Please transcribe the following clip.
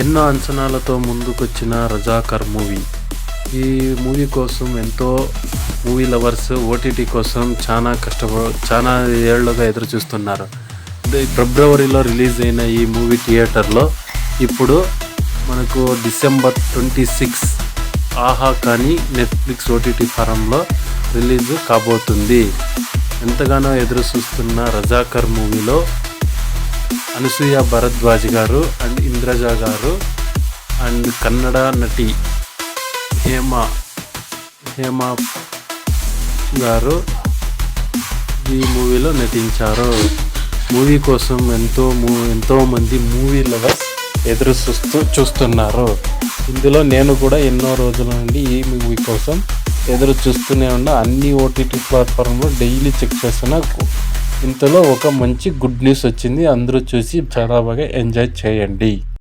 ఎన్నో అంచనాలతో ముందుకొచ్చిన రజాకర్ మూవీ. ఈ మూవీ కోసం ఎంతో మూవీ లవర్స్ ఓటీటీ కోసం చాలా ఏళ్లుగా ఎదురు చూస్తున్నారు. ఫిబ్రవరిలో రిలీజ్ అయిన ఈ మూవీ థియేటర్లో ఇప్పుడు మనకు డిసెంబర్ 26 ఆహా కానీ నెట్ఫ్లిక్స్ ఓటీటీ ఫారంలో రిలీజ్ కాబోతుంది. ఎంతగానో ఎదురు చూస్తున్న రజాకర్ మూవీలో అనసూయ భరద్వాజ్ గారు అండ్ ఇంద్రజ గారు అండ్ కన్నడ నటి హేమ గారు ఈ మూవీలో నటించారు. మూవీ కోసం ఎంతోమంది మూవీ లవర్స్ ఎదురు చూస్తున్నారు. ఇందులో నేను కూడా ఎన్నో రోజుల నుండి ఈ మూవీ కోసం ఎదురు చూస్తూనే ఉన్నా. అన్ని ఓటీటీ ప్లాట్ఫామ్లో డైలీ చెక్ చేస్తున్నా. ఇంతలో ఒక మంచి గుడ్ న్యూస్ వచ్చింది. అందరూ చూసి చాలా బాగా ఎంజాయ్ చేయండి.